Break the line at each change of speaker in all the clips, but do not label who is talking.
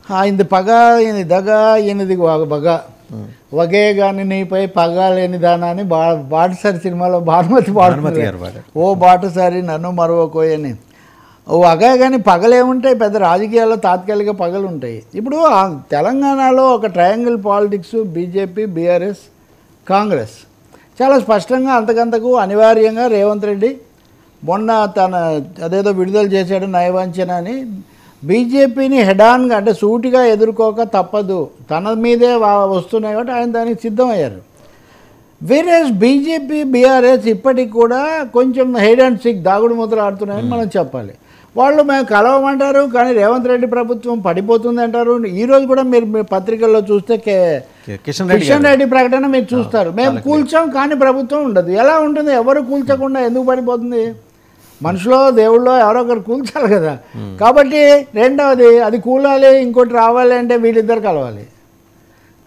ఆయనది పగ, ఈయనది దగ, ఈయనది బగ. వగే గాని నీపై పగ లేని దానా అని బాటసారి సినిమాలో భానుమతి పాడుతున్నారు. ఓ బాటసారి నన్ను మరవకోయని. ఓ వగే కానీ పగలేముంటాయి, పెద్ద రాజకీయాల్లో తాత్కాలిక పగలు ఉంటాయి. ఇప్పుడు తెలంగాణలో ఒక triangle politics, BJP, BRS, Congress చాలా స్పష్టంగా అంతకంతకు అనివార్యంగా రేవంత్ రెడ్డి మొన్న తన అదేదో విడుదల చేశాడు నయవంచన అని, బీజేపీని హెడాన్గా అంటే సూటిగా ఎదుర్కోక తప్పదు, తన మీదే వస్తున్నాయి కాబట్టి ఆయన దానికి సిద్ధమయ్యారు. వేరేస్ బీజేపీ, బీఆర్ఎస్ ఇప్పటికి కూడా కొంచెం హైడ్ అండ్ సిక్, దాగుడు మూతలు ఆడుతున్నాయని మనం చెప్పాలి. వాళ్ళు మేము కలవమంటారు కానీ రేవంత్ రెడ్డి ప్రభుత్వం పడిపోతుంది అంటారు. ఈరోజు కూడా మీరు పత్రికల్లో చూస్తే కిషన్ రెడ్డి ప్రకటన మీరు చూస్తారు, మేము కూల్చాం కానీ ప్రభుత్వం ఉండదు. ఎలా ఉంటుంది? ఎవరు కూల్చకుండా ఎందుకు పడిపోతుంది? మనుషులో దేవుళ్ళో ఎవరో ఒకరు కూల్చాలి కదా. కాబట్టి రెండవది అది కూలాలి, ఇంకోటి రావాలి అంటే వీళ్ళిద్దరు కలవాలి.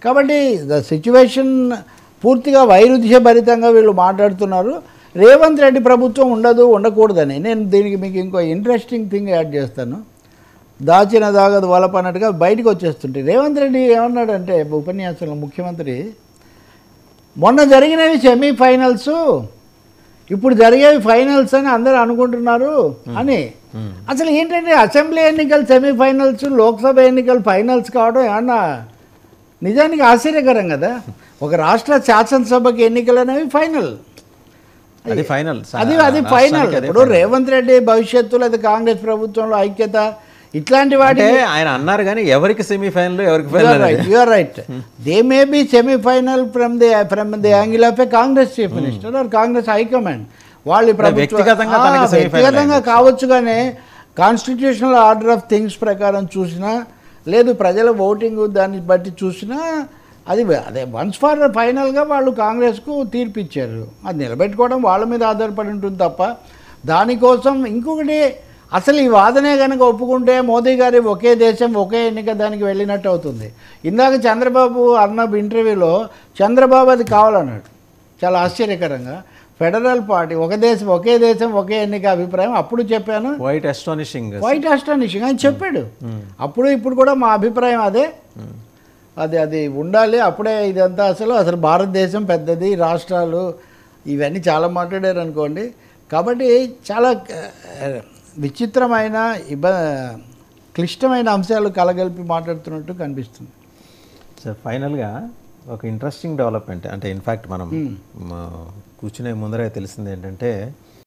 కాబట్టి ద సిచ్యువేషన్ పూర్తిగా వైరుధ్యభరితంగా వీళ్ళు మాట్లాడుతున్నారు. రేవంత్ రెడ్డి ప్రభుత్వం ఉండదు, ఉండకూడదని. నేను దీనికి మీకు ఇంకో ఇంట్రెస్టింగ్ థింగ్ యాడ్ చేస్తాను. దాచిన దాగదు వలప అన్నట్టుగా బయటకు వచ్చేస్తుంటే రేవంత్ రెడ్డి ఏమన్నాడంటే ఉపన్యాసంలో, ముఖ్యమంత్రి మొన్న జరిగినవి సెమీఫైనల్స్, ఇప్పుడు జరిగేవి ఫైనల్స్ అని అందరూ అనుకుంటున్నారు అని. అసలు ఏంటంటే అసెంబ్లీ ఎన్నికలు సెమీఫైనల్స్, లోక్సభ ఎన్నికలు ఫైనల్స్ కావడం ఏమన్నా నిజానికి ఆశ్చర్యకరం కదా. ఒక రాష్ట్ర శాసనసభకి ఎన్నికలు అనేవి ఫైనల్, అది ఫైనల్. ఇప్పుడు రేవంత్ రెడ్డి భవిష్యత్తులో అది కాంగ్రెస్ ప్రభుత్వంలో ఐక్యత ఇట్లాంటి వాటి
ఆయన అన్నారు కానీ ఎవరికి సెమీఫైనల్, ఎవరికి final?
You are right. They may be semifinal from the angle of a Congress chief minister or Congress high command. వాళ్ళు వ్యక్తిగతంగా కావచ్చు కానీ కాన్స్టిట్యూషనల్ ఆర్డర్ ఆఫ్ థింగ్స్ ప్రకారం చూసినా, లేదు ప్రజల ఓటింగ్ దాన్ని బట్టి చూసినా అదే వన్స్ ఫర్ ఫైనల్గా వాళ్ళు కాంగ్రెస్కు తీర్పు ఇచ్చారు. అది నిలబెట్టుకోవడం వాళ్ళ మీద ఆధారపడి ఉంటుంది తప్ప దానికోసం ఇంకొకటి అసలు ఈ వాదనే కనుక ఒప్పుకుంటే మోదీ గారి ఒకే దేశం ఒకే ఎన్నిక దానికి వెళ్ళినట్టు అవుతుంది. ఇందాక చంద్రబాబు అన్న ఇంటర్వ్యూలో చంద్రబాబు అది కావాలన్నాడు చాలా ఆశ్చర్యకరంగా. ఫెడరల్ పార్టీ ఒకే దేశం ఒకే ఎన్నిక అభిప్రాయం అప్పుడు చెప్పాను,
వైట్ అస్టానిషింగ్
అని చెప్పాడు అప్పుడు. ఇప్పుడు కూడా మా అభిప్రాయం అదే, అది ఉండాలి. అప్పుడే ఇదంతా అసలు భారతదేశం పెద్దది, రాష్ట్రాలు ఇవన్నీ చాలా మాట్లాడారు అనుకోండి. కాబట్టి చాలా విచిత్రమైన క్లిష్టమైన అంశాలు కలగలిపి మాట్లాడుతున్నట్టు కనిపిస్తుంది.
సార్ ఫైనల్గా ఒక ఇంట్రెస్టింగ్ డెవలప్మెంట్ అంటే ఇన్ఫ్యాక్ట్ మనం కూర్చునే ముందరే తెలిసింది ఏంటంటే